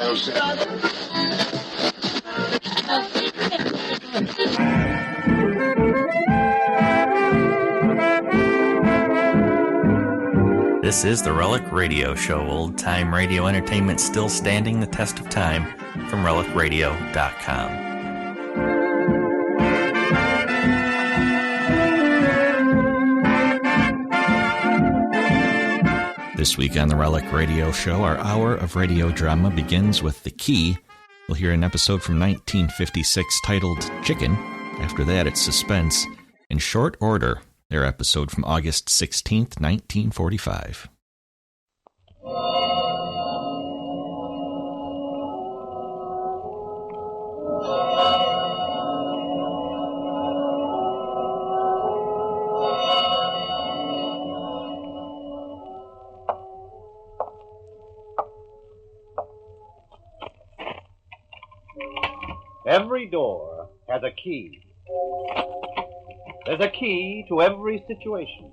This is the Relic Radio Show, old-time radio entertainment still standing the test of time, from relicradio.com. This week on the Relic Radio Show, our hour of radio drama begins with The Key. We'll hear an episode from 1956 titled Chicken. After that, it's Suspense. In short order, their episode from August 16th, 1945. Every door has a key. There's a key to every situation.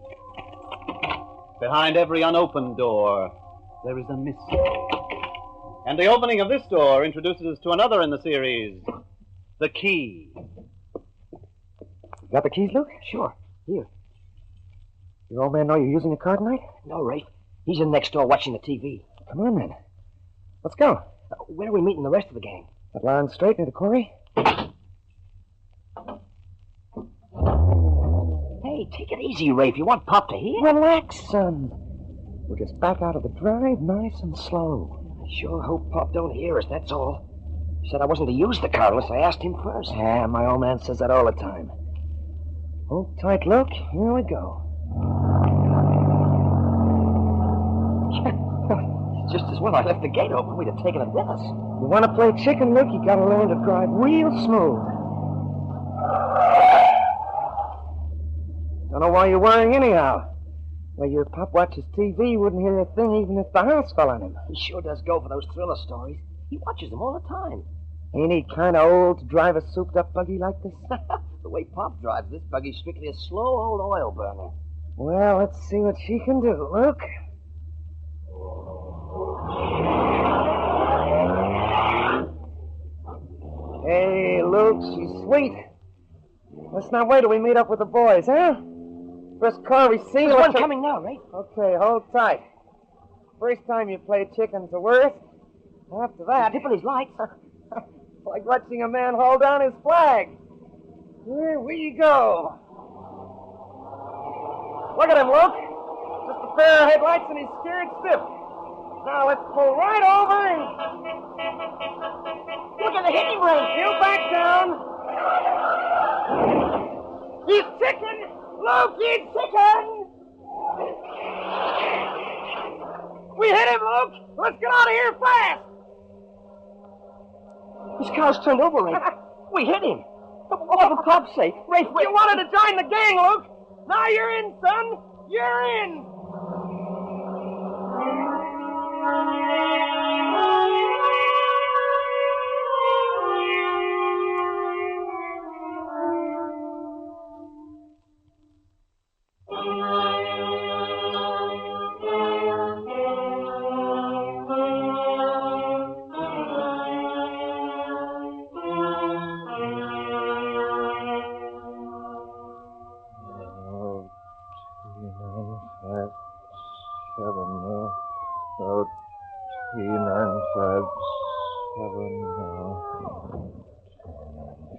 Behind every unopened door, there is a mystery. And the opening of this door introduces us to another in the series, The Key. Got the keys, Luke? Sure. Here. Your old man know you're using a car tonight? No, Rafe. He's in next door watching the TV. Come on, then. Let's go. Where are we meeting the rest of the gang? That line straight near the quarry? Hey, take it easy, Rafe. You want Pop to hear? Relax, son. We'll just back out of the drive nice and slow. I sure hope Pop don't hear us, that's all. He said I wasn't to use the car unless I asked him first. Yeah, my old man says that all the time. Hold tight, Luke. Here we go. Just as well I left the gate open. We'd have taken it with us. You want to play chicken, Luke, you gotta learn to drive real smooth. Don't know why you're worrying anyhow. Well, your pop watches TV, wouldn't hear a thing even if the house fell on him. He sure does go for those thriller stories. He watches them all the time. Ain't he kind of old to drive a souped-up buggy like this? The way Pop drives this buggy's strictly a slow old oil burner. Well, let's see what she can do, Luke. Hey, Luke, she's sweet. Let's not wait till we meet up with the boys, huh? First car we see... There's one coming now, right? Okay, hold tight. First time you play chicken's the worst. After that... He's dipping his lights. Like watching a man hold down his flag. Here we go. Look at him, Luke. Just a pair of headlights and he's scared stiff. Now let's pull right over and... Look at the hitting range. You back down. He's ticking. Luke, he's ticking. We hit him, Luke. Let's get out of here fast. His car's turned over, Rafe. We hit him. What for Pop's sake? Rafe, You wanted to join the gang, Luke. Now you're in, son. You're in.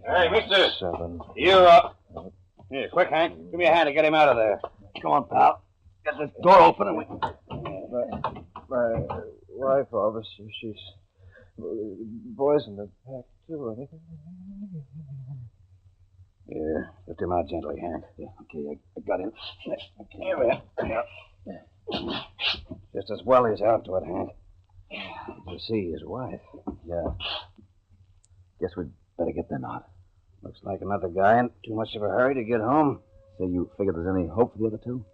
Hey, mister. 7. You up. Here, quick, Hank. Give me a hand to get him out of there. Come on, pal. Get this door open and we... My wife, officer, she's... Boys in the back, too, I think. Yeah, lift him out gently, Hank. Yeah, okay, I got him. Okay, here we are. Yeah. Just as well he's out to it, Hank. You see his wife. Yeah. Guess we'd better get them out. Looks like another guy in too much of a hurry to get home. So you figure there's any hope for the other two?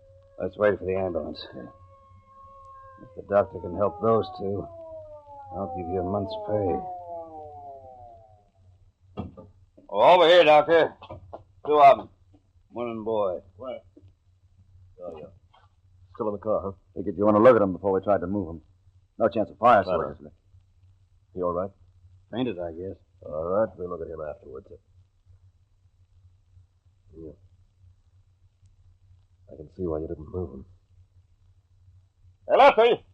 Let's wait for the ambulance. If the doctor can help those two, I'll give you a month's pay. Oh, over here, Doctor. 2 of them. Man and boy. Where? Oh, yeah. Still in the car, huh? Figured you want to look at them before we tried to move them. No chance of fire, seriously. You all right? Fainted, I guess. All right, we'll look at him afterwards. Yeah. I can see why you didn't move him. Hey, Lefty!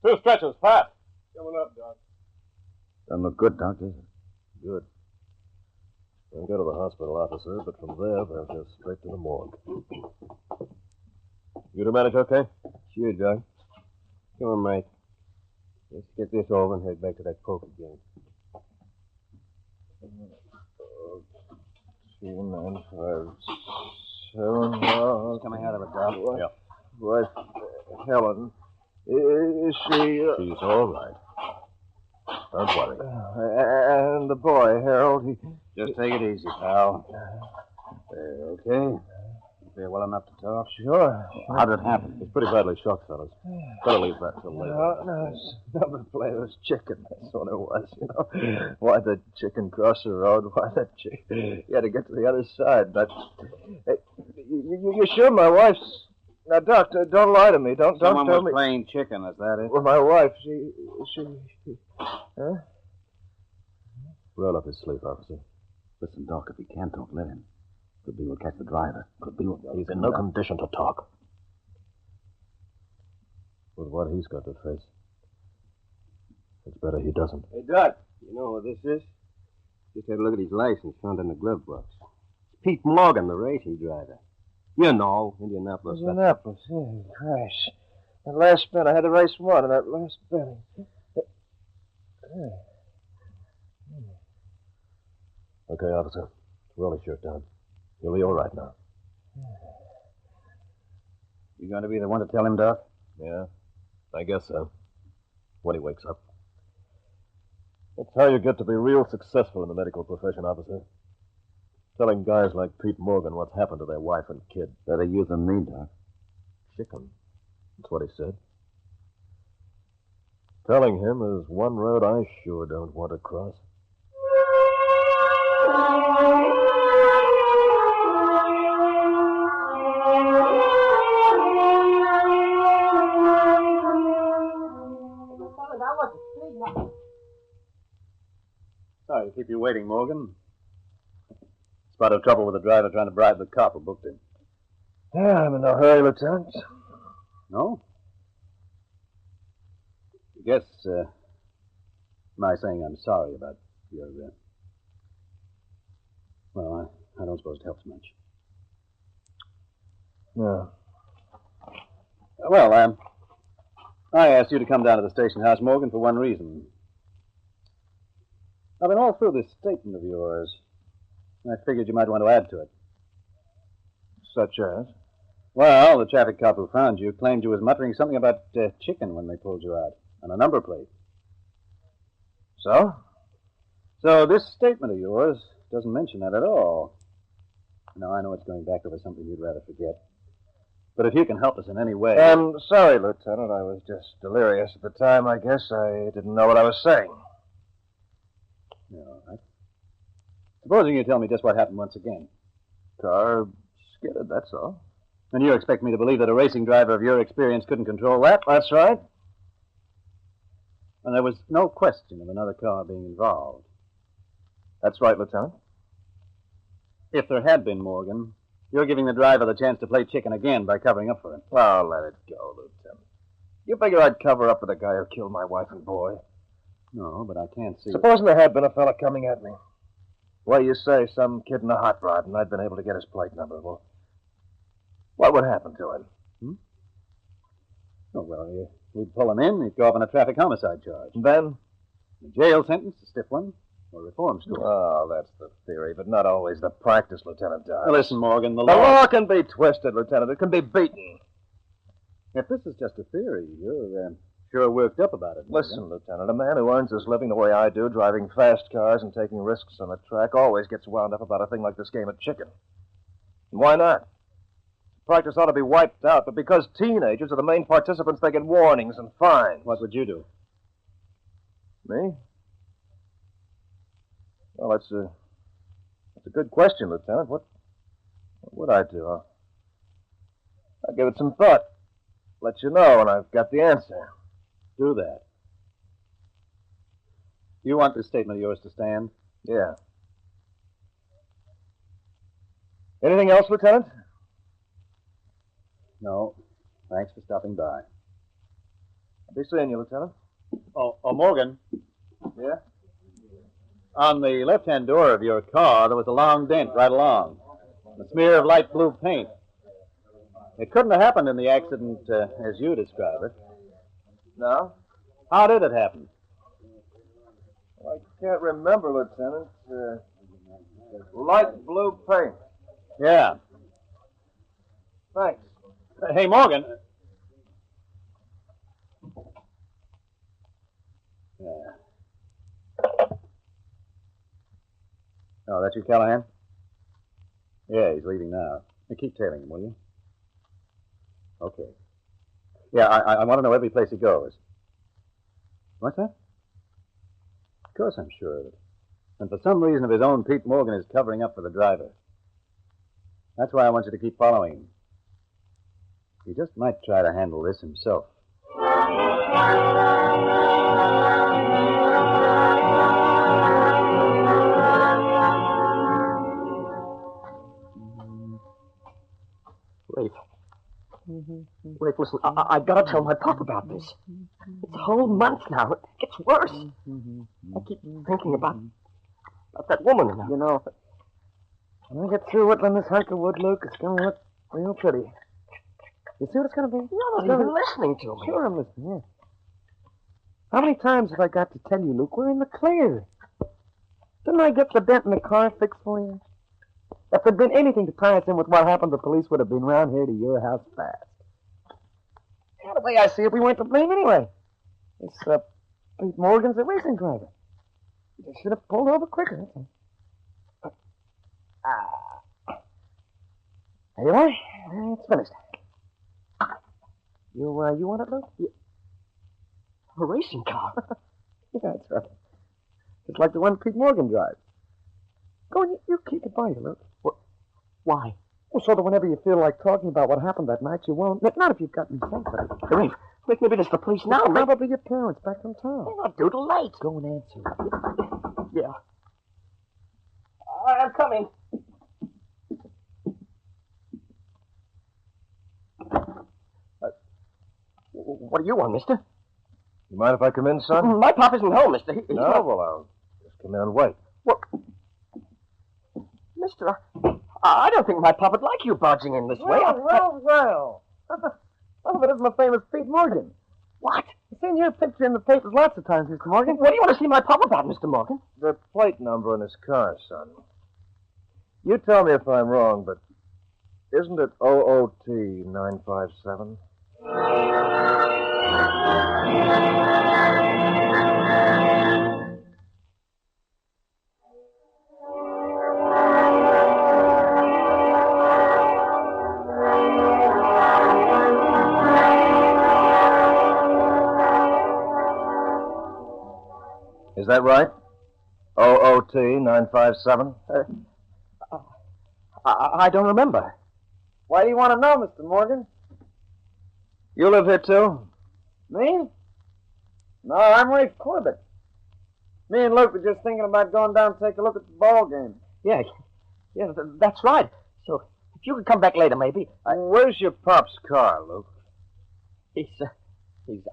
2 stretchers, fast. Coming up, Doc. Doesn't look good, Doc, does it? Good. We'll go to the hospital, officer, but from there, they'll go straight to the morgue. You to manage okay? Sure, Doc. Come on, mate. Let's get this over and head back to that poker game. 2957. He's coming out of it, Doc. Yeah. Wife, Helen. Is she... She's all right. Don't worry. And the boy, Harold, he... Just take it easy, pal. Okay? You feel well enough to talk? Sure. How did it happen? He's pretty badly shocked, fellas. Better leave that till later. No, it's number plate was chicken. That's what it was, you know. Why the chicken cross the road? Why that chicken? You had to get to the other side. But hey, you sure my wife's... Now, Doctor, don't lie to me. Don't Someone tell was me... playing chicken, is that it? Well, my wife, she... Huh? Roll up his sleeve, officer. Listen, Doc, if he can't talk, let him. Could be we'll catch the driver. Could be we'll... He's in no condition to talk. With what he's got to face, it's better he doesn't. Hey, Doc, you know what this is? Just had a look at his license found in the glove box. Pete Morgan, the racing driver. You know, Indianapolis. Indianapolis, yeah, crash. That last bet, I had to race one, and that last bet... Okay, officer. Roll his shirt down. He'll be all right now. You going to be the one to tell him, Doc? Yeah, I guess so. When he wakes up. That's how you get to be real successful in the medical profession, officer. Telling guys like Pete Morgan what's happened to their wife and kid. Better you than me, Doc. Chicken. That's what he said. Telling him is one road I sure don't want to cross. Sorry to keep you waiting, Morgan. Spot of trouble with the driver trying to bribe the cop who booked him. Yeah, I'm in no hurry, Lieutenant. No? I guess, my saying I'm sorry about your, well, I don't suppose it helps much. No. Well, I asked you to come down to the station house, Morgan, for one reason. I've been all through this statement of yours. I figured you might want to add to it. Such as? Well, the traffic cop who found you claimed you was muttering something about chicken when they pulled you out, on a number plate. So? So this statement of yours doesn't mention that at all. Now, I know it's going back over something you'd rather forget. But if you can help us in any way... I'm sorry, Lieutenant. I was just delirious at the time, I guess. I didn't know what I was saying. Yeah, all right. Supposing you tell me just what happened once again. Car skidded, that's all. And you expect me to believe that a racing driver of your experience couldn't control that? That's right. And there was no question of another car being involved. That's right, Lieutenant. If there had been, Morgan, you're giving the driver the chance to play chicken again by covering up for him. Oh, let it go, Lieutenant. You figure I'd cover up for the guy who killed my wife and boy? No, but I can't see... Supposing there had been a fella coming at me. Well, you say some kid in a hot rod, and I'd been able to get his plate number. Well, what would happen to him? Oh, well, we'd pull him in, he'd go up on a traffic homicide charge. And then? A jail sentence, a stiff one, or reform school. Oh, that's the theory, but not always the practice, Lieutenant Dodge. Now, listen, Morgan, the The law... law can be twisted, Lieutenant. It can be beaten. If this is just a theory, you're sure worked up about it. Morgan. Listen, Lieutenant, a man who earns his living the way I do, driving fast cars and taking risks on the track, always gets wound up about a thing like this game of chicken. And why not? Practice ought to be wiped out, but because teenagers are the main participants, they get warnings and fines. What would you do? Me? Well, that's a good question, Lieutenant. What would I do? I'll give it some thought. Let you know when I've got the answer. Do that. You want this statement of yours to stand? Yeah. Anything else, Lieutenant? No. Thanks for stopping by. I'll be seeing you, Lieutenant. Oh, Morgan. Yeah? On the left-hand door of your car, there was a long dent right along. A smear of light blue paint. It couldn't have happened in the accident as you describe it. No? How did it happen? Well, I can't remember, Lieutenant. Light blue paint. Yeah. Thanks. Hey, Morgan. Yeah. Oh, that's you, Callahan? Yeah, he's leaving now. Hey, keep tailing him, will you? Okay. Yeah, I want to know every place he goes. What's that? Of course I'm sure of it. And for some reason of his own, Pete Morgan is covering up for the driver. That's why I want you to keep following him. He just might try to handle this himself. Rafe, listen, I gotta tell my pop about this. It's a whole month now. It gets worse. I keep thinking about that woman. You know, when I get through whittling this hunk of wood, Luke, it's gonna look real pretty. You see what it's gonna be? You're not even listening to me. Sure I'm listening, yeah. How many times have I got to tell you, Luke, we're in the clear? Didn't I get the dent in the car fixed for you? If there'd been anything to tie us in with what happened, the police would have been round here to your house fast. Yeah, the way I see it, we weren't to blame anyway. This, Pete Morgan's a racing driver. They should have pulled over quicker. There you are. It's finished. You want it, Luke? A racing car? Yeah, that's right. Just like the one Pete Morgan drives. Go on, you keep it by you, Luke. Why? Well, so that whenever you feel like talking about what happened that night, you won't. Not if you've got any sense of it. Rafe, maybe it's the police now. Probably your parents back from town. They're not due till late. Go and answer. Yeah. I'm coming. What do you want, mister? You mind if I come in, son? My pop isn't home, mister. No, well, I'll just come in and wait. What? Mister, I don't think my pop would like you barging in this way. Well. Some of it isn't the famous Pete Morgan. What? I've seen your picture in the papers lots of times, Mr. Morgan. What do you want to see my pop about, Mr. Morgan? The plate number on his car, son. You tell me if I'm wrong, but isn't it OOT 957? Is that right? OOT 957? I don't remember. Why do you want to know, Mr. Morgan? You live here, too? Me? No, I'm Rafe Corbett. Me and Luke were just thinking about going down to take a look at the ball game. Yeah, that's right. So, if you could come back later, maybe. Where's your pop's car, Luke? He's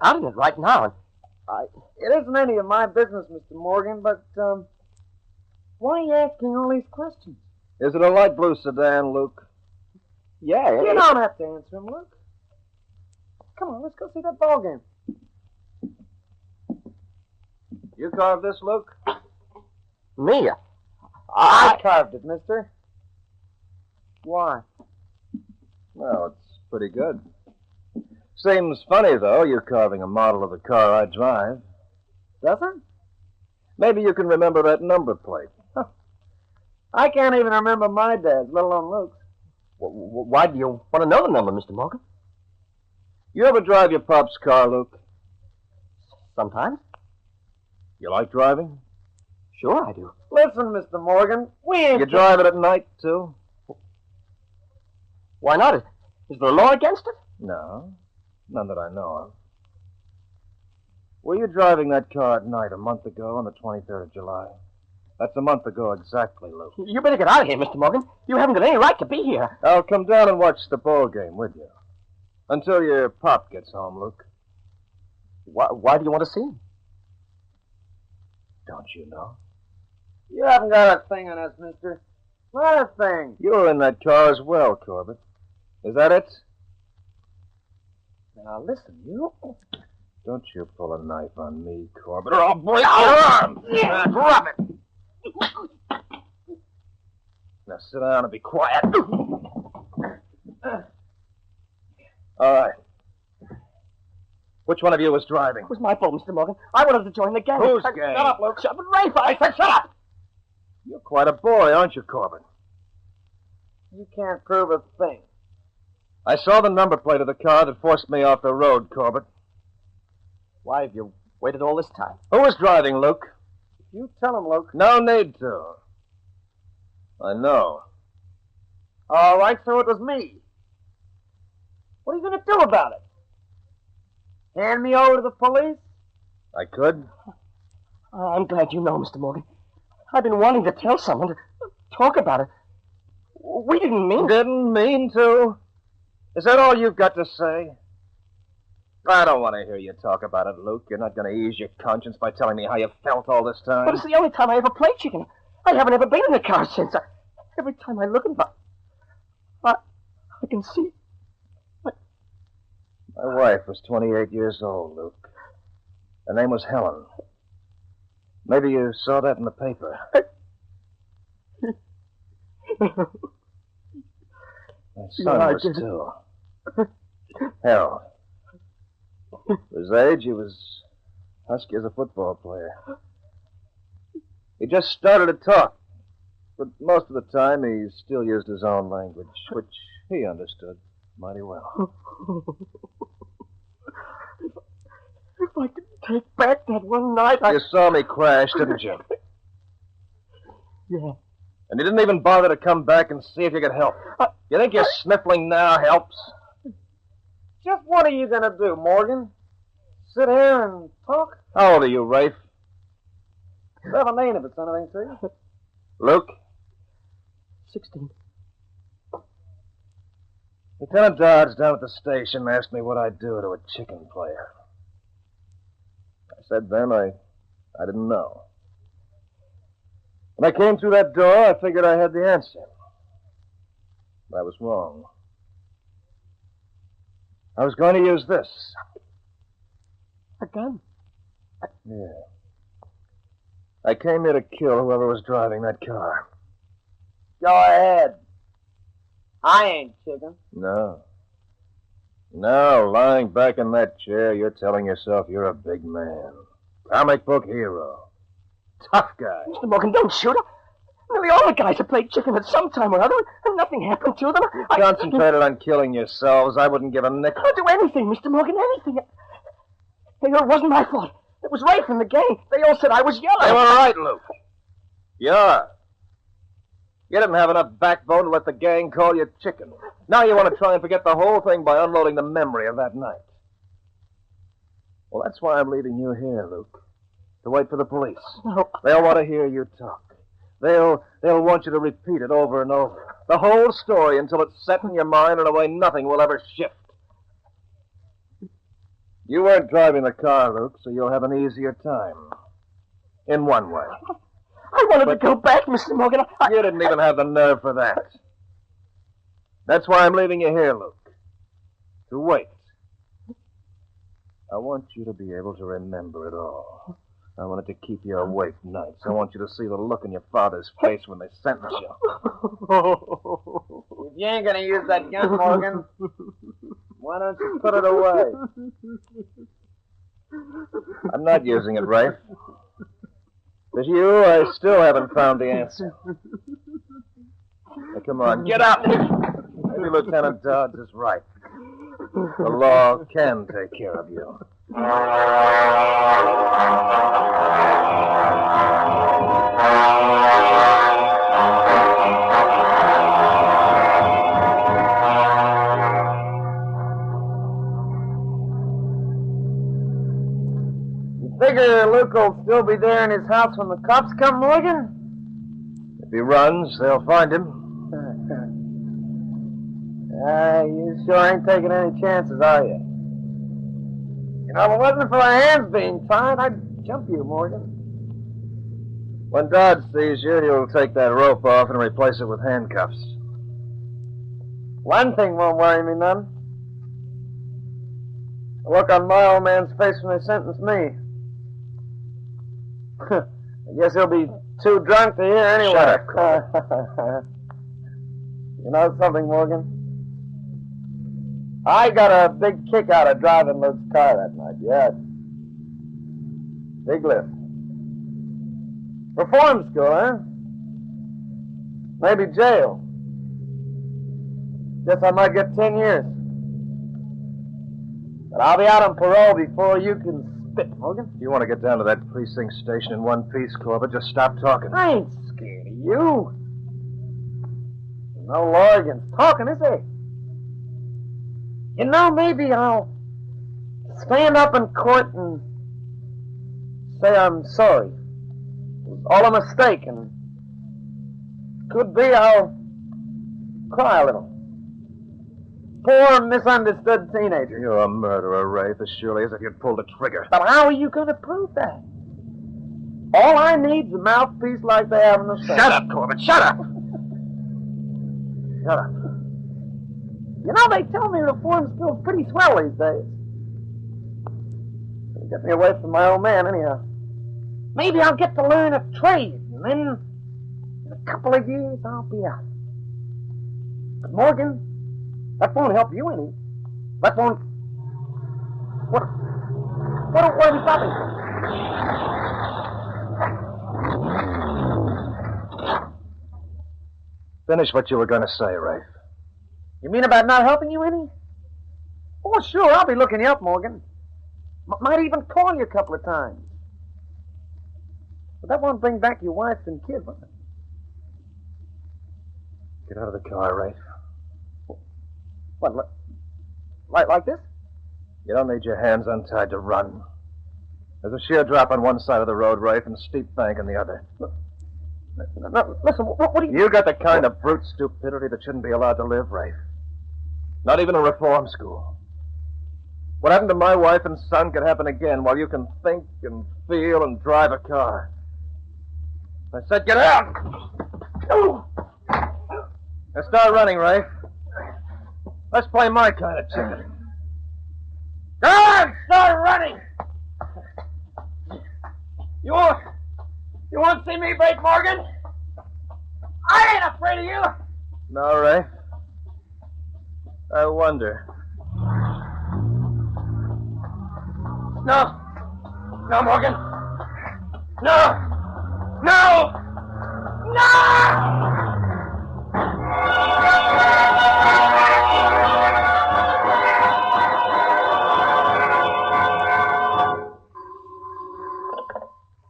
out in it right now. It isn't any of my business, Mr. Morgan, but, why are you asking all these questions? Is it a light blue sedan, Luke? Yeah. You don't have to answer him, Luke. Come on, let's go see that ball game. You carved this, Luke? Me? I carved it, mister. Why? Well, it's pretty good. Seems funny, though, you carving a model of the car I drive. Does it? Maybe you can remember that number plate. I can't even remember my dad's, let alone Luke's. Why do you want to know the number, Mr. Morgan? You ever drive your pop's car, Luke? Sometimes. You like driving? Sure I do. Listen, Mr. Morgan, we ain't... You drive it at night, too? Why not? Is there a law against it? No. None that I know of. Were you driving that car at night a month ago on the 23rd of July? That's a month ago exactly, Luke. You better get out of here, Mr. Morgan. You haven't got any right to be here. I'll come down and watch the ball game with you. Until your pop gets home, Luke. Why do you want to see him? Don't you know? You haven't got a thing on us, mister. Not a thing. You were in that car as well, Corbett. Is that it? Now, listen, you... Don't you pull a knife on me, Corbett, or I'll break your arm! Drop it! Now sit down and be quiet. All right. Which one of you was driving? It was my fault, Mr. Morgan. I wanted to join the gang. Whose gang? Shut up, Luke. Shut up. Rafe, I said shut up! You're quite a boy, aren't you, Corbett? You can't prove a thing. I saw the number plate of the car that forced me off the road, Corbett. Why have you waited all this time? Who was driving, Luke? You tell him, Luke. No need to. I know. All right, so it was me. What are you going to do about it? Hand me over to the police? I could. I'm glad you know, Mr. Morgan. I've been wanting to tell someone, to talk about it. We didn't mean... Didn't mean to? Is that all you've got to say? I don't want to hear you talk about it, Luke. You're not going to ease your conscience by telling me how you felt all this time. But it's the only time I ever played chicken. I haven't ever been in a car since. Every time I look in I can see... My wife was 28 years old, Luke. Her name was Helen. Maybe you saw that in the paper. My son was too. Harold. For his age, he was husky as a football player. He just started to talk, but most of the time he still used his own language, which he understood mighty well. If I could take back that one night, You saw me crash, didn't you? Yeah. And you didn't even bother to come back and see if you could help. You think your sniffling now helps? Just what are you going to do, Morgan? Sit here and talk? How old are you, Rafe? 17 if it's anything to you. Luke? 16. Lieutenant Dodds down at the station asked me what I'd do to a chicken player. I said then I didn't know. When I came through that door, I figured I had the answer. But I was wrong. I was going to use this. A gun? Yeah. I came here to kill whoever was driving that car. Go ahead. I ain't chicken. No. No, lying back in that chair, you're telling yourself you're a big man. Comic book hero. Tough guy. Mr. Morgan, don't shoot him. Nearly all the guys have played chicken at some time or other, and nothing happened to them. Concentrated on killing yourselves. I wouldn't give a nickel. I'll do anything, Mr. Morgan, anything. It wasn't my fault. It was Rafe and the gang. They all said I was yellow. They were right, Luke. You are. You didn't have enough backbone to let the gang call you chicken. Now you want to try and forget the whole thing by unloading the memory of that night. Well, that's why I'm leaving you here, Luke. To wait for the police. No. They'll want to hear you talk. They'll want you to repeat it over and over. The whole story until it's set in your mind in a way nothing will ever shift. You weren't driving the car, Luke, so you'll have an easier time. In one way. I wanted to go back, Mr. Morgan. You didn't even have the nerve for that. That's why I'm leaving you here, Luke. To wait. I want you to be able to remember it all. I wanted to keep you awake nights. I want you to see the look in your father's face when they sentence you. If you ain't going to use that gun, Morgan, why don't you put it away? I'm not using it, Rafe. Because you, I still haven't found the answer. Now, come on, get up! Maybe Lieutenant Dodds is right. The law can take care of you. uncle will still be there in his house when the cops come, Morgan? If he runs, they'll find him. You sure ain't taking any chances, are you? You know, if it wasn't for our hands being tied, I'd jump you, Morgan. When Dodge sees you, he'll take that rope off and replace it with handcuffs. One thing won't worry me none. The look on my old man's face when they sentence me. I guess he'll be too drunk to hear anyway. Shut up, You know something, Morgan? I got a big kick out of driving Luke's car that night, yeah. Big lift. Reform school, huh? Maybe jail. Guess I might get 10 years. But I'll be out on parole before you can spit, Morgan. If you want to get down to that precinct station in one piece, Corbett, just stop talking. I ain't scared of you. No law against talking, is there? You know, maybe I'll stand up in court and say I'm sorry. It was all a mistake, and could be I'll cry a little. Poor, misunderstood teenager. You're a murderer, Rafe, as surely as if you'd pulled a trigger. But how are you going to prove that? All I need's a mouthpiece like they have in the South. Shut up, Corbett, shut up! Shut up. You know, they tell me reform school's pretty swell these days. It'll get me away from my old man, anyhow. Maybe I'll get to learn a trade, and then in a couple of years I'll be out. But Morgan, that won't help you any. That won't... What are we stopping for? Finish what you were going to say, Rafe. You mean about not helping you any? Oh, sure, I'll be looking you up, Morgan. Might even call you a couple of times. But that won't bring back your wife and kid, will it? Get out of the car, Rafe. What, like this? You don't need your hands untied to run. There's a sheer drop on one side of the road, Rafe, and a steep bank on the other. No, listen, what do you... You got the kind of brute stupidity that shouldn't be allowed to live, Rafe. Not even a reform school. What happened to my wife and son could happen again while you can think and feel and drive a car. I said get out! Now start running, Rafe. Let's play my kind of chicken. Go on, start running! You won't see me break, Morgan? I ain't afraid of you! No, Rafe. I wonder. No! No, Morgan! No! No! No!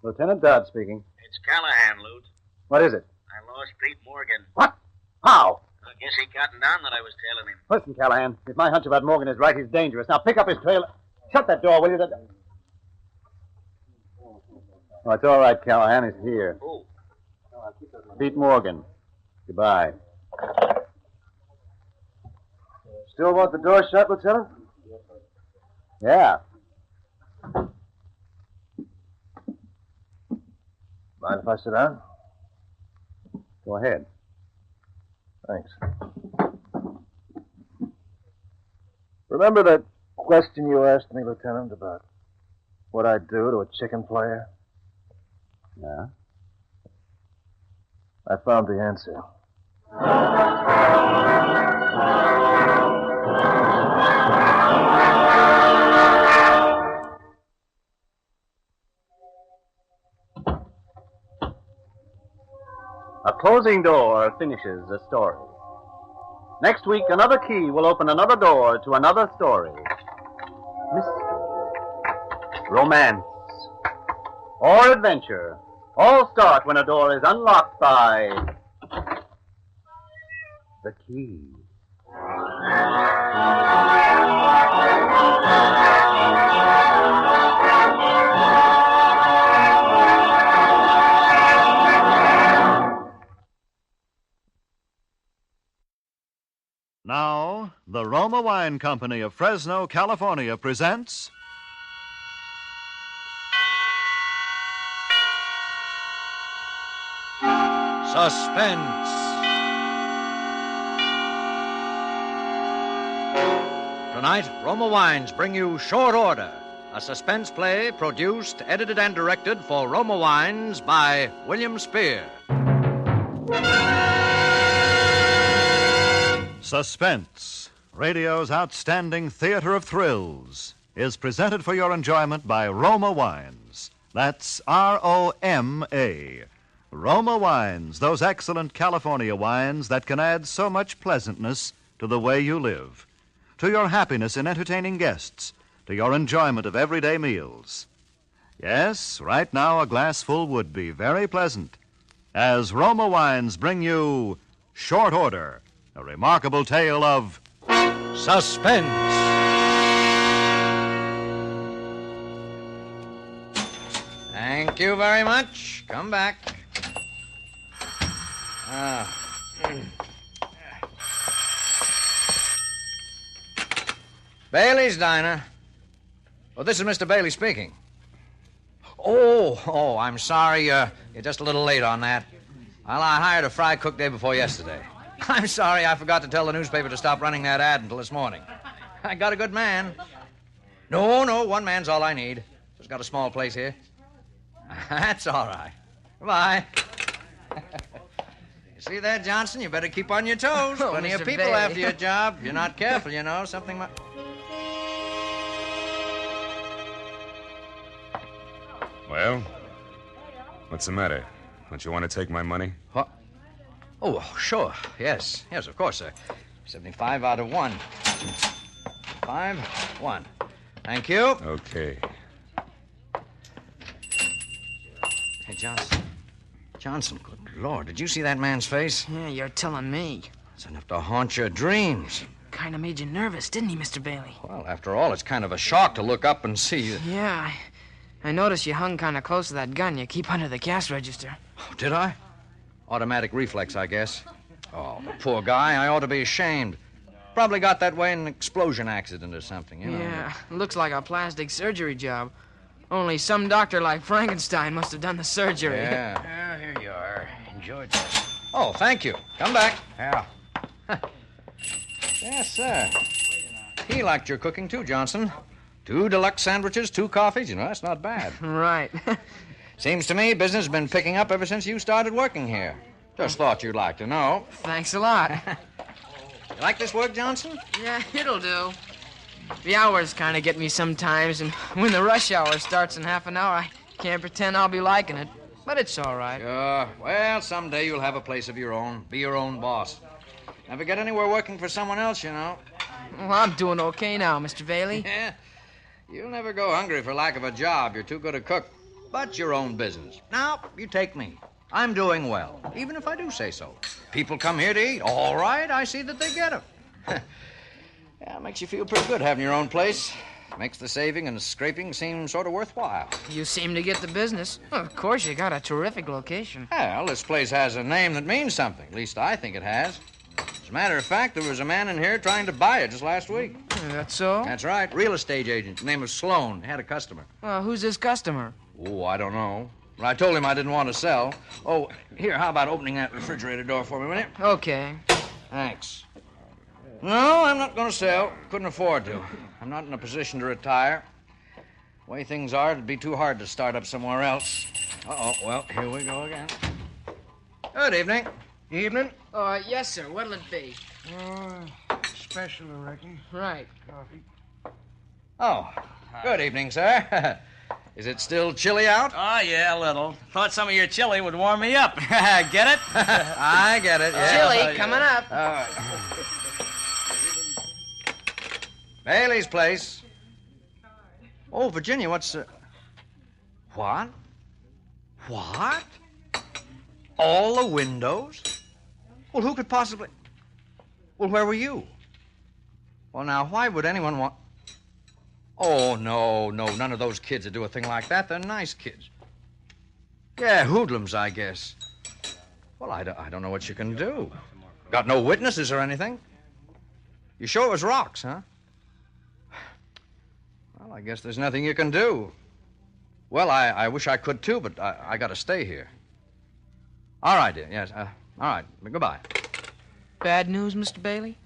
Lieutenant Dodd speaking. It's Callahan, Lute. What is it? I lost Pete Morgan. What? How? I guess he cottoned down that I was tailing him. Listen, Callahan, if my hunch about Morgan is right, he's dangerous. Now pick up his trail. Shut that door, will you? Oh, it's all right, Callahan. He's here. Who? Pete Morgan. Goodbye. Still want the door shut, Lieutenant? Yeah. Mind if I sit down? Go ahead. Thanks. Remember that question you asked me, Lieutenant, about what I'd do to a chicken player? Yeah? I found the answer. A closing door finishes a story. Next week, another key will open another door to another story. Mystery, romance, or adventure all start when a door is unlocked by the key. Now, the Roma Wine Company of Fresno, California presents... Suspense. Tonight, Roma Wines bring you Short Order, a suspense play produced, edited, and directed for Roma Wines by William Spear. Suspense, radio's outstanding theater of thrills, is presented for your enjoyment by Roma Wines. That's R-O-M-A. Roma Wines, those excellent California wines that can add so much pleasantness to the way you live, to your happiness in entertaining guests, to your enjoyment of everyday meals. Yes, right now a glassful would be very pleasant, as Roma Wines bring you Short Order, a remarkable tale of Suspense. Thank you very much. Come back. Bailey's Diner. Well, this is Mr. Bailey speaking. Oh, I'm sorry. You're just a little late on that. Well, I hired a fry cook day before yesterday. I'm sorry I forgot to tell the newspaper to stop running that ad until this morning. I got a good man. No, one man's all I need. Just got a small place here. That's all right. Goodbye. You see that, Johnson? You better keep on your toes. Plenty Mr. of people Bailey. after your job. If you're not careful, you know, something might... Well, what's the matter? Don't you want to take my money? What? Oh, sure. Yes, of course, sir. 75 out of 1. 5, 1. Thank you. Okay. Hey, Johnson, good Lord, did you see that man's face? Yeah, you're telling me. It's enough to haunt your dreams. Kind of made you nervous, didn't he, Mr. Bailey? Well, after all, it's kind of a shock to look up and see you. Yeah, I noticed you hung kind of close to that gun you keep under the cash register. Oh, did I? Automatic reflex, I guess. Oh, the poor guy. I ought to be ashamed. Probably got that way in an explosion accident or something, you know. Yeah, looks like a plastic surgery job. Only some doctor like Frankenstein must have done the surgery. Yeah. Well, here you are. Enjoy this. Oh, thank you. Come back. Yeah. Yes, sir. He liked your cooking, too, Johnson. 2 deluxe sandwiches, 2 coffees. You know, that's not bad. Right. Seems to me business has been picking up ever since you started working here. Just thought you'd like to know. Thanks a lot. You like this work, Johnson? Yeah, it'll do. The hours kind of get me sometimes, and when the rush hour starts in half an hour, I can't pretend I'll be liking it. But it's all right. Sure. Well, someday you'll have a place of your own. Be your own boss. Never get anywhere working for someone else, you know. Well, I'm doing okay now, Mr. Bailey. Yeah. You'll never go hungry for lack of a job. You're too good a cook. But your own business. Now, you take me. I'm doing well, even if I do say so. People come here to eat. All right, I see that they get them. Yeah, it makes you feel pretty good having your own place. Makes the saving and scraping seem sort of worthwhile. You seem to get the business. Well, of course, you got a terrific location. Well, this place has a name that means something. At least I think it has. As a matter of fact, there was a man in here trying to buy it just last week. That's so? That's right. Real estate agent. His name was Sloan. He had a customer. Well, who's his customer? Oh, I don't know. But I told him I didn't want to sell. Oh, here, how about opening that refrigerator door for me, will you? Okay. Thanks. No, I'm not going to sell. Couldn't afford to. I'm not in a position to retire. The way things are, it'd be too hard to start up somewhere else. Uh-oh, well, here we go again. Good evening. Evening. Yes, sir. What'll it be? Special, I reckon. Right. Coffee. Oh, good evening, sir. Is it still chilly out? Oh, yeah, a little. Thought some of your chili would warm me up. Get it? I get it, yeah. Chili, coming up. All right. Bailey's place. Oh, Virginia, what's... What? What? All the windows? Well, who could possibly... Well, where were you? Well, now, why would anyone want... Oh, no, none of those kids would do a thing like that. They're nice kids. Yeah, hoodlums, I guess. Well, I don't know what you can do. Got no witnesses or anything? You sure it was rocks, huh? Well, I guess there's nothing you can do. Well, I wish I could, too, but I got to stay here. All right, dear. Yes, all right. Goodbye. Bad news, Mr. Bailey?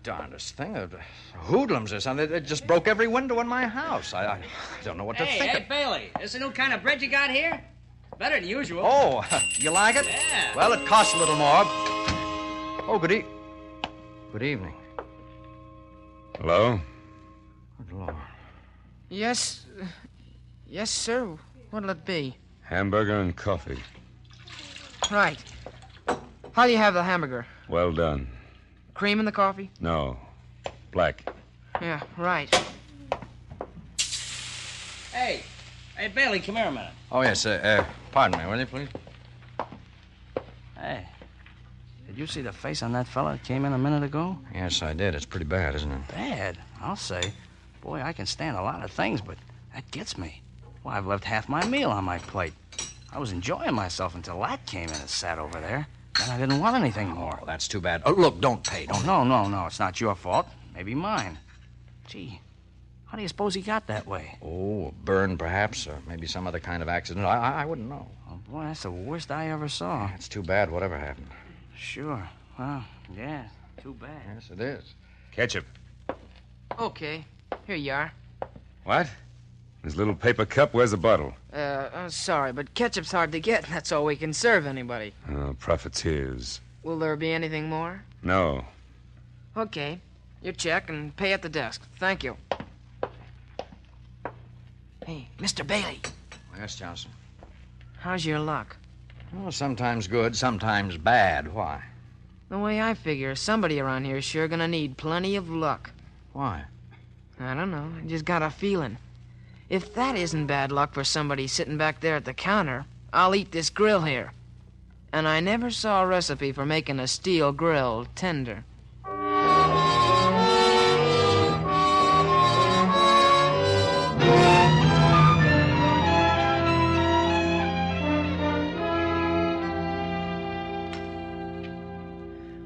Darndest thing. Hoodlums or something. They just broke every window in my house. I don't know what to think. Hey, Bailey, this a new kind of bread you got here? Better than usual. Oh, you like it? Yeah. Well, it costs a little more. Oh, good evening. Hello? Good Lord. Yes, sir. What'll it be? Hamburger and coffee. Right. How do you have the hamburger? Well done. Cream in the coffee? No. Black. Yeah, right. Hey, Bailey, come here a minute. Oh, yes. Pardon me, will you, please? Hey, did you see the face on that fella that came in a minute ago? Yes, I did. It's pretty bad, isn't it? Bad, I'll say. Boy, I can stand a lot of things, but that gets me. Well, I've left half my meal on my plate. I was enjoying myself until that came in and sat over there. Then I didn't want anything more. Oh, that's too bad. Oh, look, don't pay. Don't. No. It's not your fault. Maybe mine. Gee, how do you suppose he got that way? Oh, a burn, perhaps, or maybe some other kind of accident. I wouldn't know. Oh, boy, that's the worst I ever saw. It's too bad whatever happened. Sure. Well, yeah, too bad. Yes, it is. Ketchup. Okay. Here you are. What? This little paper cup? Where's the bottle? Sorry, but ketchup's hard to get. That's all we can serve anybody. Oh, profiteers. Will there be anything more? No. Okay. Your check and pay at the desk. Thank you. Hey, Mr. Bailey. Yes, Johnson. How's your luck? Oh, sometimes good, sometimes bad. Why? The way I figure, somebody around here is sure gonna need plenty of luck. Why? I don't know. I just got a feeling. If that isn't bad luck for somebody sitting back there at the counter, I'll eat this grill here. And I never saw a recipe for making a steel grill tender.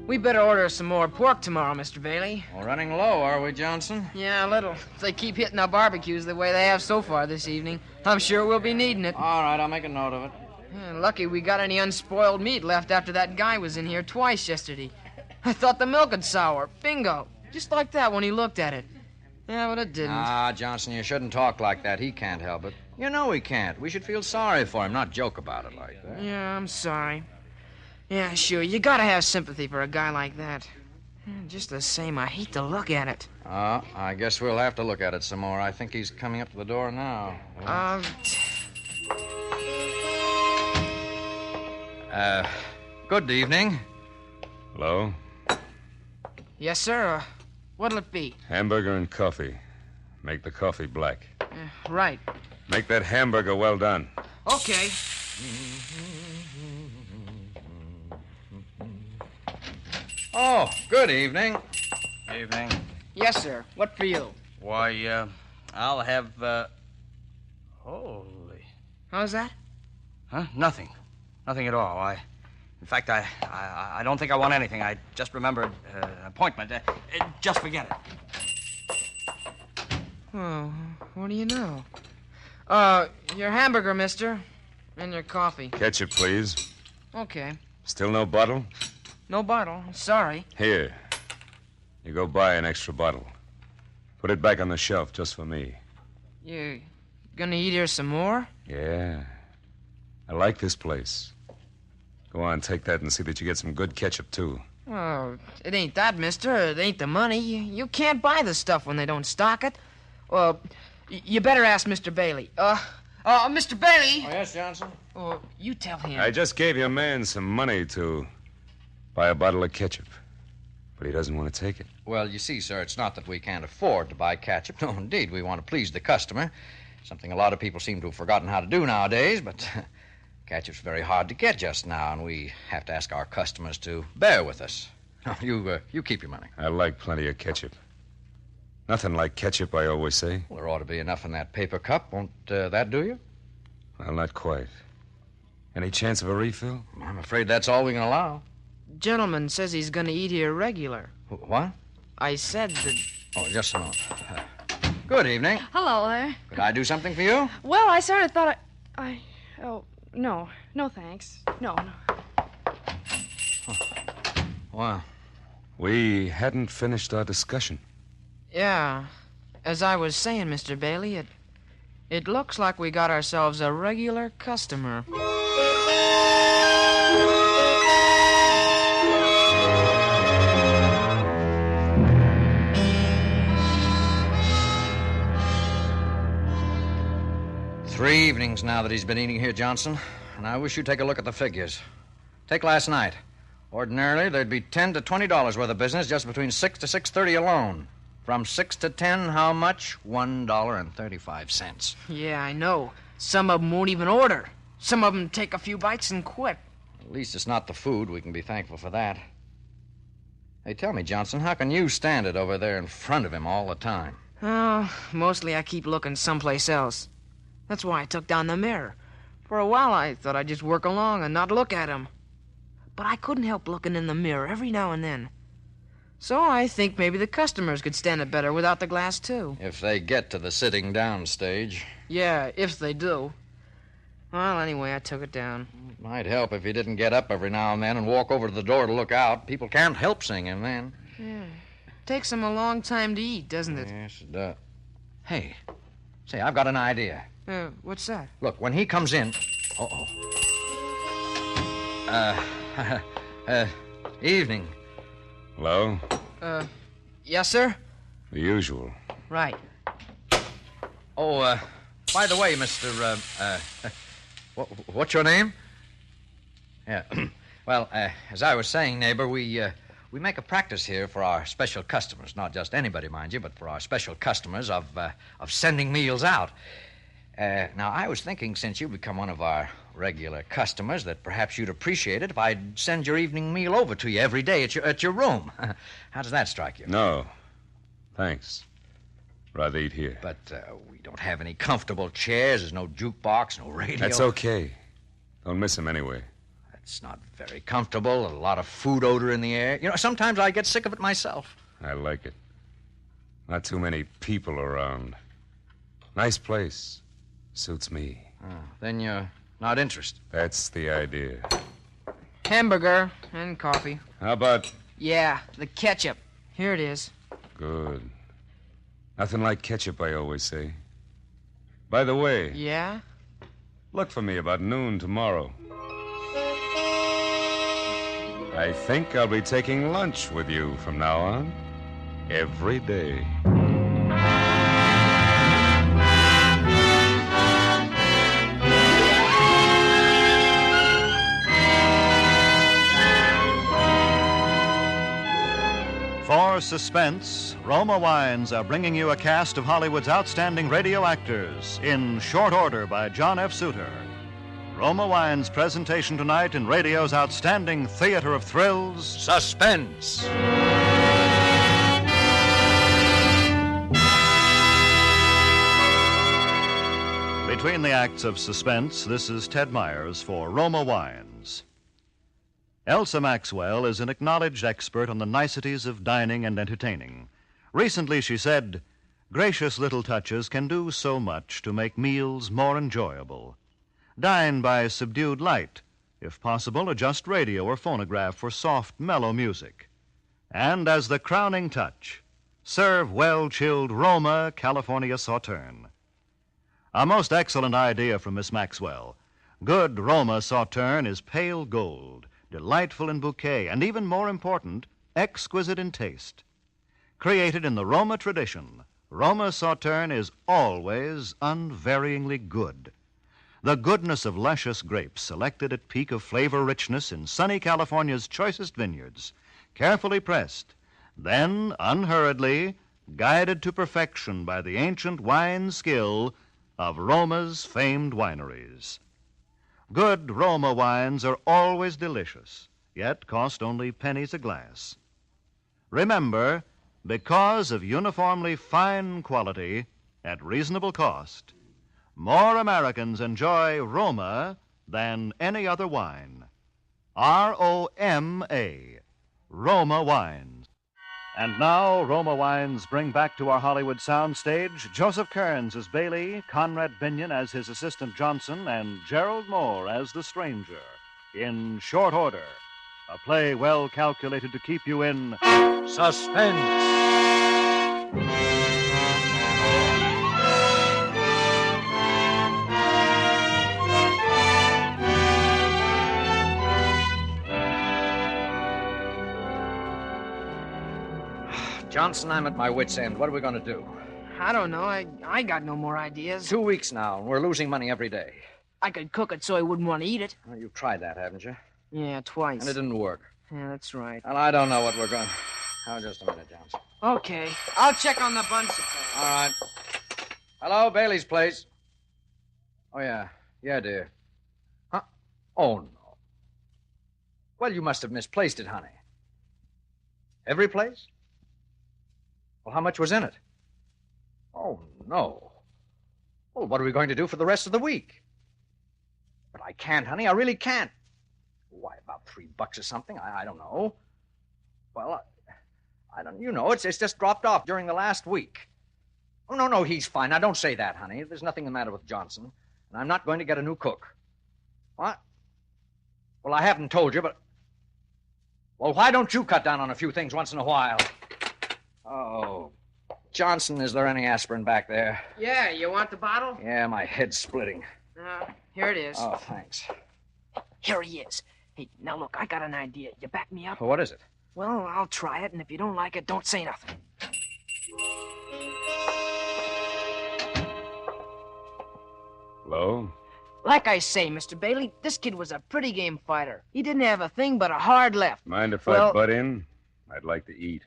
We better order some more pork tomorrow, Mr. Bailey. Well, running low, are we, Johnson? Yeah, a little. If they keep hitting our barbecues the way they have so far this evening, I'm sure we'll be needing it. All right, I'll make a note of it. Yeah, lucky we got any unspoiled meat left after that guy was in here twice yesterday. I thought the milk had sour. Bingo. Just like that when he looked at it. Yeah, but it didn't. Ah, Johnson, you shouldn't talk like that. He can't help it. You know he can't. We should feel sorry for him, not joke about it like that. Yeah, I'm sorry. Yeah, sure, you gotta have sympathy for a guy like that. Just the same, I hate to look at it. I guess we'll have to look at it some more. I think he's coming up to the door now. Good evening. Hello? Yes, sir. What'll it be? Hamburger and coffee. Make the coffee black. Right. Make that hamburger well done. Okay. Oh, good evening. Evening. Yes, sir. What for you? Why, I'll have, Holy. How's that? Huh? Nothing. Nothing at all. In fact, I don't think I want anything. I just remembered an appointment. Just forget it. Oh, what do you know? Your hamburger, mister. And your coffee. Ketchup, please. Okay. Still no bottle? No bottle. Sorry. Here. You go buy an extra bottle. Put it back on the shelf just for me. You gonna eat here some more? Yeah. I like this place. Go on, take that and see that you get some good ketchup, too. Oh, it ain't that, mister. It ain't the money. You can't buy the stuff when they don't stock it. Well, you better ask Mr. Bailey. Mr. Bailey! Oh, yes, Johnson? Oh, you tell him. I just gave your man some money to buy a bottle of ketchup. But he doesn't want to take it. Well, you see, sir, it's not that we can't afford to buy ketchup. No, indeed, we want to please the customer. Something a lot of people seem to have forgotten how to do nowadays, but ketchup's very hard to get just now, and we have to ask our customers to bear with us. No, you keep your money. I like plenty of ketchup. Nothing like ketchup, I always say. Well, there ought to be enough in that paper cup. Won't that do you? Well, not quite. Any chance of a refill? I'm afraid that's all we can allow. Gentleman says he's gonna eat here regular. What? I said that... Oh, just a moment. Good evening. Hello there. Could I do something for you? Well, I sort of thought Oh, no. No, thanks. No. Wow. We hadn't finished our discussion. Yeah. As I was saying, Mr. Bailey, it looks like we got ourselves a regular customer. Three evenings now that he's been eating here, Johnson, and I wish you'd take a look at the figures. Take last night. Ordinarily, there'd be $10 to $20 worth of business just between 6 to 6:30 alone. From 6 to 10, how much? $1.35. Yeah, I know. Some of them won't even order. Some of them take a few bites and quit. At least it's not the food. We can be thankful for that. Hey, tell me, Johnson, how can you stand it over there in front of him all the time? Oh, mostly I keep looking someplace else. That's why I took down the mirror. For a while, I thought I'd just work along and not look at him. But I couldn't help looking in the mirror every now and then. So I think maybe the customers could stand it better without the glass, too. If they get to the sitting down stage. Yeah, if they do. Well, anyway, I took it down. It might help if he didn't get up every now and then and walk over to the door to look out. People can't help seeing him then. Yeah. Takes him a long time to eat, doesn't it? Yes, it does. Hey, say, I've got an idea. What's that? Look, when he comes in... Evening. Hello? Yes, sir? The usual. Right. Oh, by the way, Mr. What's your name? Yeah. Well, as I was saying, neighbor, we make a practice here for our special customers. Not just anybody, mind you, but for our special customers of sending meals out. Now, I was thinking, since you've become one of our regular customers, that perhaps you'd appreciate it if I'd send your evening meal over to you every day at your room. How does that strike you? No. Thanks. Rather eat here. But we don't have any comfortable chairs. There's no jukebox, no radio. That's okay. Don't miss him anyway. That's not very comfortable. A lot of food odor in the air. You know, sometimes I get sick of it myself. I like it. Not too many people around. Nice place. Suits me. Oh, then you're not interested. That's the idea. Hamburger and coffee. How about... Yeah, the ketchup. Here it is. Good. Nothing like ketchup, I always say. By the way... Yeah? Look for me about noon tomorrow. I think I'll be taking lunch with you from now on. Every day. For Suspense, Roma Wines are bringing you a cast of Hollywood's outstanding radio actors in short order by John F. Suter. Roma Wines' presentation tonight in radio's outstanding theater of thrills, Suspense. Between the acts of Suspense, this is Ted Myers for Roma Wines. Elsa Maxwell is an acknowledged expert on the niceties of dining and entertaining. Recently, she said, "Gracious little touches can do so much to make meals more enjoyable. Dine by subdued light. If possible, adjust radio or phonograph for soft, mellow music. And as the crowning touch, serve well-chilled Roma California Sauterne." A most excellent idea from Miss Maxwell. Good Roma Sauterne is pale gold, delightful in bouquet, and even more important, exquisite in taste. Created in the Roma tradition, Roma Sauterne is always unvaryingly good. The goodness of luscious grapes selected at peak of flavor richness in sunny California's choicest vineyards, carefully pressed, then unhurriedly guided to perfection by the ancient wine skill of Roma's famed wineries. Good Roma wines are always delicious, yet cost only pennies a glass. Remember, because of uniformly fine quality at reasonable cost, more Americans enjoy Roma than any other wine. R-O-M-A, Roma Wines. And now, Roma Wines bring back to our Hollywood soundstage Joseph Kearns as Bailey, Conrad Binion as his assistant Johnson, and Gerald Moore as the stranger in Short Order, a play well calculated to keep you in suspense. Johnson, I'm at my wit's end. What are we going to do? I don't know. I got no more ideas. 2 weeks now, and we're losing money every day. I could cook it so I wouldn't want to eat it. Well, you've tried that, haven't you? Yeah, twice. And it didn't work. Yeah, that's right. Well, I don't know what we're going... Oh, just a minute, Johnson. Okay. I'll check on the bun supply. All right. Hello, Bailey's place. Oh, yeah. Yeah, dear. Huh? Oh, no. Well, you must have misplaced it, honey. Every place? Well, how much was in it? Oh, no. Well, what are we going to do for the rest of the week? But I can't, honey. I really can't. Why, about $3 or something? I don't know. Well, I don't... You know, it's just dropped off during the last week. Oh, no, he's fine. Now, don't say that, honey. There's nothing the matter with Johnson. And I'm not going to get a new cook. What? Well, I haven't told you, but... Well, why don't you cut down on a few things once in a while? Oh, Johnson, is there any aspirin back there? Yeah, you want the bottle? Yeah, my head's splitting. Here it is. Oh, thanks. Here he is. Hey, now look, I got an idea. You back me up? Well, what is it? Well, I'll try it, and if you don't like it, don't say nothing. Hello? Like I say, Mr. Bailey, this kid was a pretty game fighter. He didn't have a thing but a hard left. Mind if I butt in? I'd like to eat.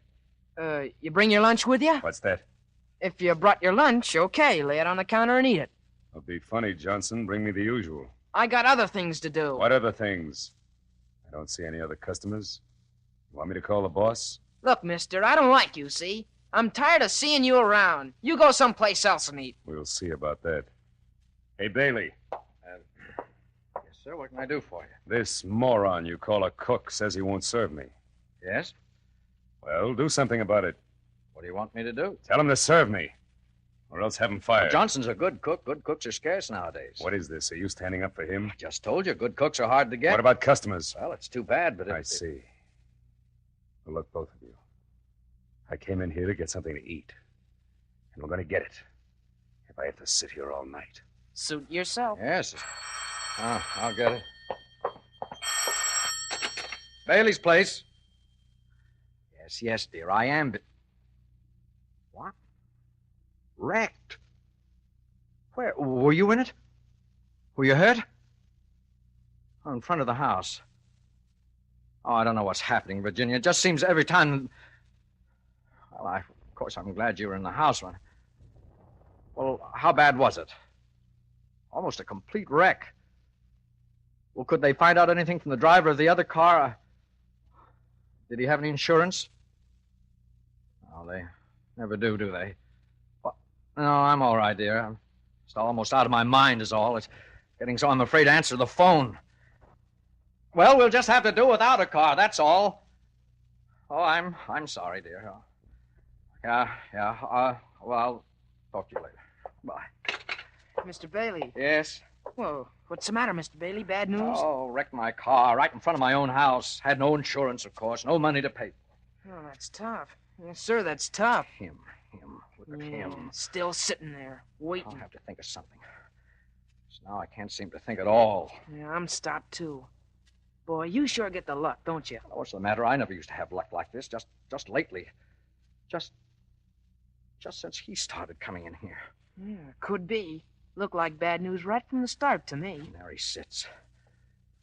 You bring your lunch with you? What's that? If you brought your lunch, okay, lay it on the counter and eat it. It'll be funny, Johnson. Bring me the usual. I got other things to do. What other things? I don't see any other customers. You want me to call the boss? Look, mister, I don't like you, see? I'm tired of seeing you around. You go someplace else and eat. We'll see about that. Hey, Bailey. Yes, sir. What can I do for you? This moron you call a cook says he won't serve me. Yes? Well, do something about it. What do you want me to do? Tell him to serve me, or else have him fired. Well, Johnson's a good cook. Good cooks are scarce nowadays. What is this? Are you standing up for him? I just told you, good cooks are hard to get. What about customers? Well, it's too bad, but... I see. Well, look, both of you. I came in here to get something to eat. And we're going to get it. If I have to sit here all night. Suit yourself. Yes. Oh, I'll get it. Bailey's place. Yes, dear, I am... What? Wrecked? Where? Were you in it? Were you hurt? Oh, in front of the house. Oh, I don't know what's happening, Virginia. It just seems every time... Well, of course, I'm glad you were in the house when... Well, how bad was it? Almost a complete wreck. Well, could they find out anything from the driver of the other car? Did he have any insurance? Oh, they never do they? Well, no, I'm all right, dear. I'm just almost out of my mind is all. It's getting so I'm afraid to answer the phone. Well, we'll just have to do without a car, that's all. Oh, I'm sorry, dear. Yeah. Well, I'll talk to you later. Bye. Mr. Bailey. Yes? Whoa, what's the matter, Mr. Bailey? Bad news? Oh, wrecked my car right in front of my own house. Had no insurance, of course. No money to pay. Oh, that's tough. Yes, sir, that's tough. Him. Look at him. Still sitting there, waiting. I'll have to think of something. Now I can't seem to think at all. Yeah, I'm stopped, too. Boy, you sure get the luck, don't you? What's the matter? I never used to have luck like this. Just lately. Just since he started coming in here. Yeah, could be. Looked like bad news right from the start to me. And there he sits.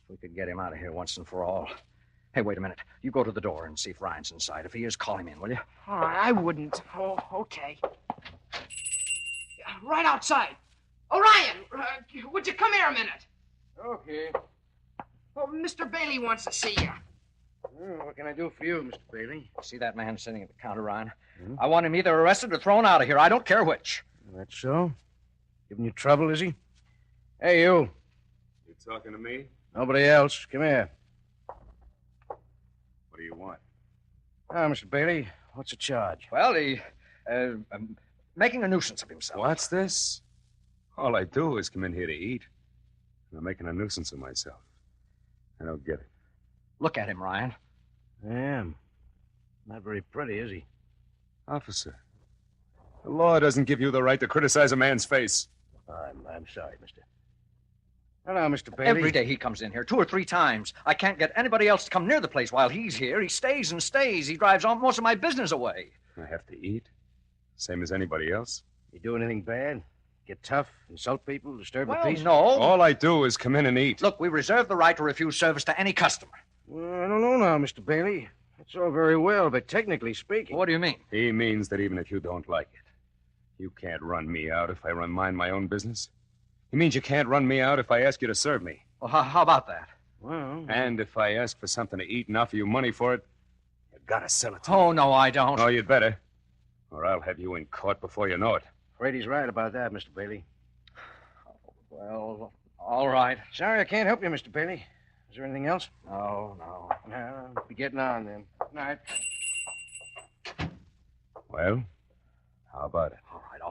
If we could get him out of here once and for all. Hey, wait a minute. You go to the door and see if Ryan's inside. If he is, call him in, will you? All right, I wouldn't. Oh, okay. Right outside. Orion, would you come here a minute? Okay. Well, Mr. Bailey wants to see you. What can I do for you, Mr. Bailey? See that man sitting at the counter, Ryan? I want him either arrested or thrown out of here. I don't care which. That's so? Giving you trouble, is he? Hey, you. You talking to me? Nobody else. Come here. What do you want? Mr. Bailey, What's the charge? Well, he, making a nuisance of himself. What's this? All I do is come in here to eat. And I'm making a nuisance of myself. I don't get it. Look at him, Ryan. I am. Not very pretty, is he? Officer, the law doesn't give you the right to criticize a man's face. I'm sorry, mister. Hello, Mr. Bailey. Every day he comes in here 2 or 3 times. I can't get anybody else to come near the place while he's here. He stays and stays. He drives most of my business away. I have to eat. Same as anybody else. You do anything bad? Get tough, insult people, disturb the Well, peace? no. All I do is come in and eat. Look, we reserve the right to refuse service to any customer. Well, I don't know now, Mr. Bailey. That's all very well, but technically speaking... What do you mean? He means that even if you don't like it, you can't run me out if I mind my own business. He means you can't run me out if I ask you to serve me. Well, how about that? Well... And if I ask for something to eat and offer you money for it, you gotta sell it to me. Oh, no, I don't. Oh, you'd better. Or I'll have you in court before you know it. Afraid he's right about that, Mr. Bailey. Well, all right. Sorry I can't help you, Mr. Bailey. Is there anything else? No. No, be getting on then. Night. Well, how about it? All right.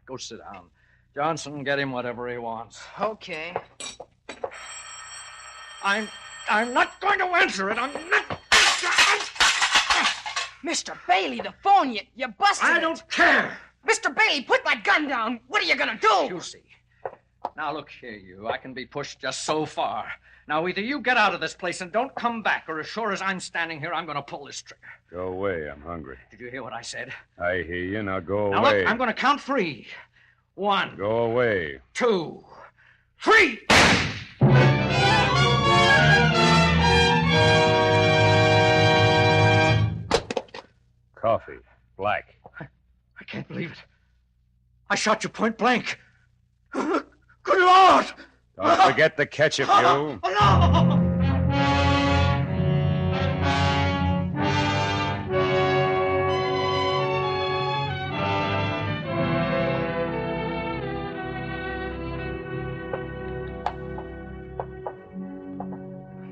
Go sit down. Johnson, get him whatever he wants. Okay. I'm not going to answer it. I'm not... Mr. Bailey, the phone, you busted I don't care. Mr. Bailey, put that gun down. What are you going to do? You see. Now, look here, you. I can be pushed just so far. Now, either you get out of this place and don't come back, or as sure as I'm standing here, I'm going to pull this trigger. Go away. I'm hungry. Did you hear what I said? I hear you. Now go Now, away. look, I'm going to count 3. 1. Go away. 2. 3! Coffee. Black. I can't believe it. I shot you point blank. Good Lord! Don't forget the ketchup, you. No!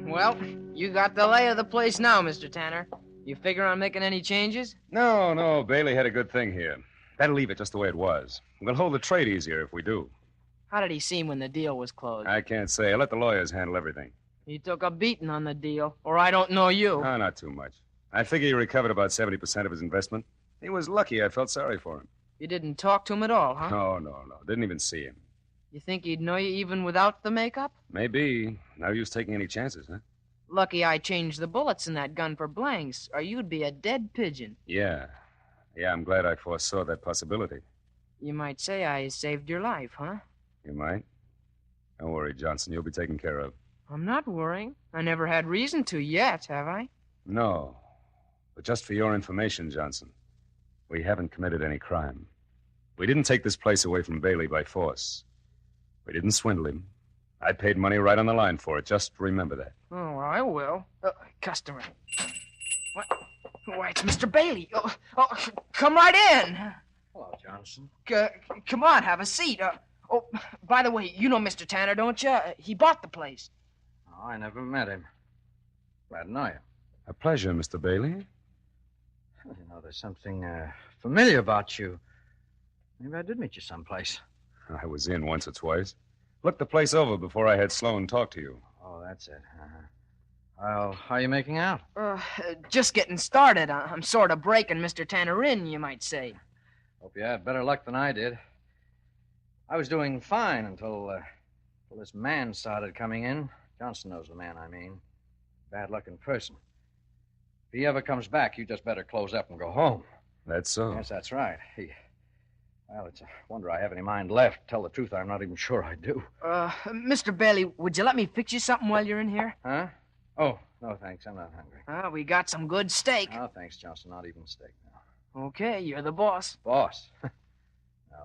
Well, you got the lay of the place now, Mr. Tanner. You figure on making any changes? No. Bailey had a good thing here. Better leave it just the way it was. We'll hold the trade easier if we do. How did he seem when the deal was closed? I can't say. I let the lawyers handle everything. He took a beating on the deal, or I don't know you. No, not too much. I figure he recovered about 70% of his investment. He was lucky. I felt sorry for him. You didn't talk to him at all, huh? No. Didn't even see him. You think he'd know you even without the makeup? Maybe. No use taking any chances, huh? Lucky I changed the bullets in that gun for blanks, or you'd be a dead pigeon. Yeah, I'm glad I foresaw that possibility. You might say I saved your life, huh? You might. Don't worry, Johnson. You'll be taken care of. I'm not worrying. I never had reason to yet, have I? No. But just for your information, Johnson, we haven't committed any crime. We didn't take this place away from Bailey by force. We didn't swindle him. I paid money right on the line for it. Just remember that. Oh, I will. Customer. What? Why, it's Mr. Bailey. Come right in. Hello, Johnson. Come on, have a seat. By the way, you know Mr. Tanner, don't you? He bought the place. Oh, I never met him. Glad to know you. A pleasure, Mr. Bailey. Well, you know, there's something familiar about you. Maybe I did meet you someplace. I was in once or twice. Looked the place over before I had Sloan talk to you. Oh, that's it. Well, how are you making out? Just getting started. I'm sort of breaking Mr. Tanner in, you might say. Hope you had better luck than I did. I was doing fine until this man started coming in. Johnson knows the man I mean. Bad luck in person. If he ever comes back, you just better close up and go home. That's so? Yes, that's right. Well, it's a wonder I have any mind left. Tell the truth, I'm not even sure I do. Mr. Bailey, would you let me fix you something while you're in here? Huh? Oh, no, thanks. I'm not hungry. We got some good steak. Oh, thanks, Johnson. Not even steak now. Okay, you're the boss. Boss? No,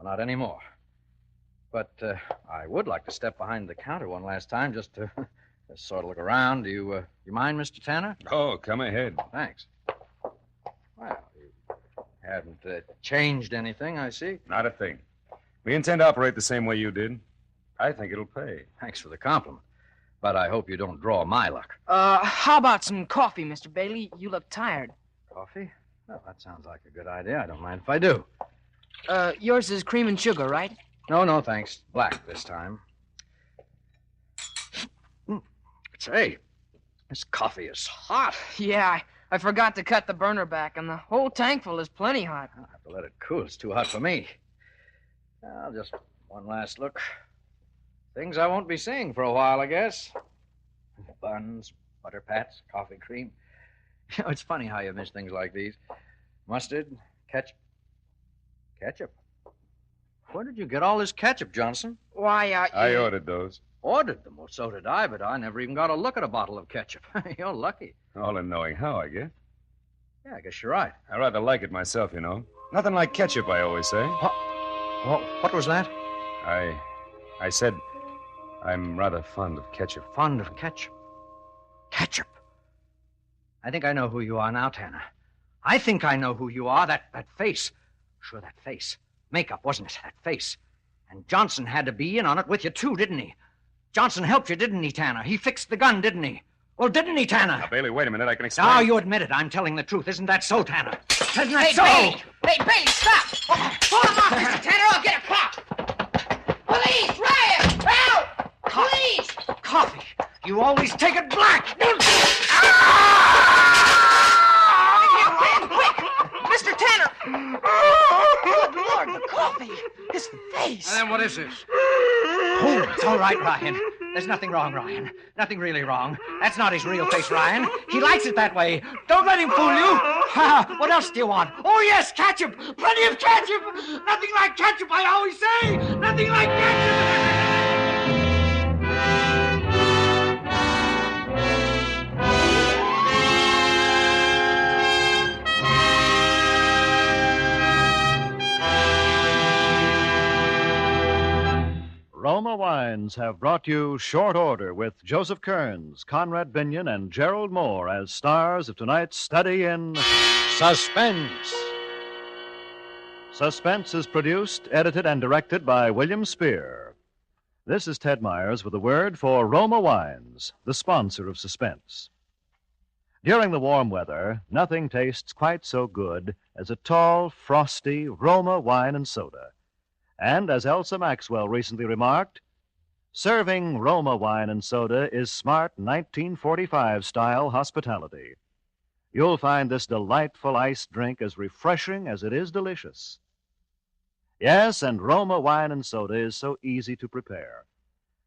not anymore. But I would like to step behind the counter one last time just to sort of look around. Do you mind, Mr. Tanner? Oh, come ahead. Thanks. Well, you haven't changed anything, I see. Not a thing. We intend to operate the same way you did. I think it'll pay. Thanks for the compliment. But I hope you don't draw my luck. How about some coffee, Mr. Bailey? You look tired. Coffee? Well, that sounds like a good idea. I don't mind if I do. Yours is cream and sugar, right? No, thanks. Black this time. Say, this coffee is hot. Yeah, I forgot to cut the burner back, and the whole tankful is plenty hot. I'll have to let it cool. It's too hot for me. Well, just one last look. Things I won't be seeing for a while, I guess. Buns, butter pats, coffee cream. You know, it's funny how you miss things like these. Mustard, ketchup. Ketchup? Where did you get all this ketchup, Johnson? Why, I ordered those. Ordered them? Well, so did I, but I never even got a look at a bottle of ketchup. You're lucky. All in knowing how, I guess. Yeah, I guess you're right. I rather like it myself, you know. Nothing like ketchup, I always say. What was that? I said I'm rather fond of ketchup. Fond of ketchup? Ketchup? I think I know who you are now, Tanner. I think I know who you are. That face. Sure, that face. Makeup, wasn't it? That face. And Johnson had to be in on it with you, too, didn't he? Johnson helped you, didn't he, Tanner? He fixed the gun, didn't he? Well, didn't he, Tanner? Now, Bailey, wait a minute. I can explain. Now, you admit it. I'm telling the truth. Isn't that so, Tanner? Isn't that so? Bailey! Hey, Bailey, stop! Pull him off, Mr. Tanner, I'll get a pop! Police! Riot! Help! Police! Coffee. You always take it black. Mr. Tanner! Good Lord, the coffee! His face! And then what is this? Oh, it's all right, Ryan. There's nothing wrong, Ryan. Nothing really wrong. That's not his real face, Ryan. He likes it that way. Don't let him fool you. What else do you want? Oh, yes, ketchup. Plenty of ketchup. Nothing like ketchup, I always say. Nothing like ketchup. Roma Wines have brought you Short Order with Joseph Kearns, Conrad Binion, and Gerald Moore as stars of tonight's study in Suspense. Suspense is produced, edited, and directed by William Spear. This is Ted Myers with a word for Roma Wines, the sponsor of Suspense. During the warm weather, nothing tastes quite so good as a tall, frosty Roma wine and soda. And as Elsa Maxwell recently remarked, serving Roma wine and soda is smart 1945-style hospitality. You'll find this delightful iced drink as refreshing as it is delicious. Yes, and Roma wine and soda is so easy to prepare.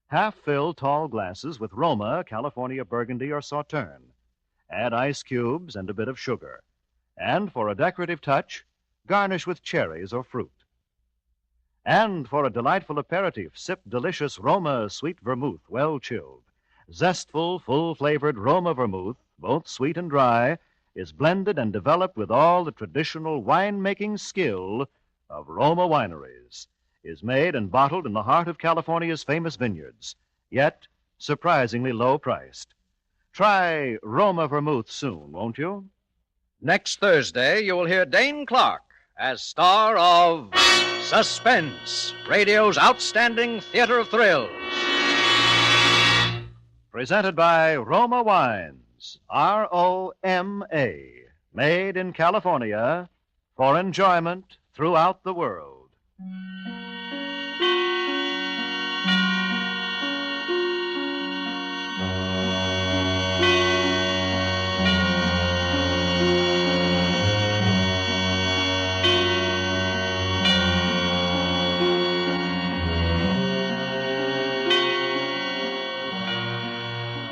Half-fill tall glasses with Roma, California Burgundy, or Sauterne. Add ice cubes and a bit of sugar. And for a decorative touch, garnish with cherries or fruit. And for a delightful aperitif, sip delicious Roma sweet vermouth, well chilled. Zestful, full-flavored Roma vermouth, both sweet and dry, is blended and developed with all the traditional wine-making skill of Roma wineries, is made and bottled in the heart of California's famous vineyards, yet surprisingly low-priced. Try Roma vermouth soon, won't you? Next Thursday, you will hear Dane Clark as star of Suspense, radio's outstanding theater of thrills. Presented by Roma Wines, R-O-M-A, made in California for enjoyment throughout the world.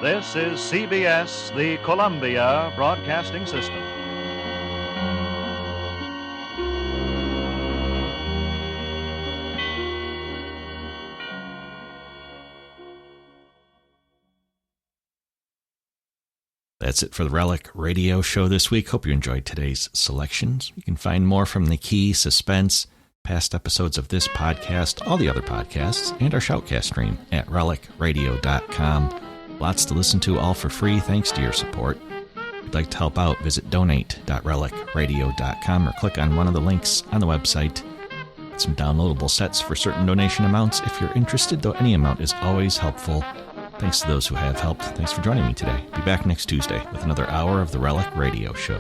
This is CBS, the Columbia Broadcasting System. That's it for the Relic Radio Show this week. Hope you enjoyed today's selections. You can find more from the Key, Suspense, past episodes of this podcast, all the other podcasts, and our Shoutcast stream at relicradio.com. Lots to listen to, all for free, thanks to your support. If you'd like to help out, visit donate.relicradio.com or click on one of the links on the website. Get some downloadable sets for certain donation amounts if you're interested, though any amount is always helpful. Thanks to those who have helped. Thanks for joining me today. Be back next Tuesday with another hour of the Relic Radio Show.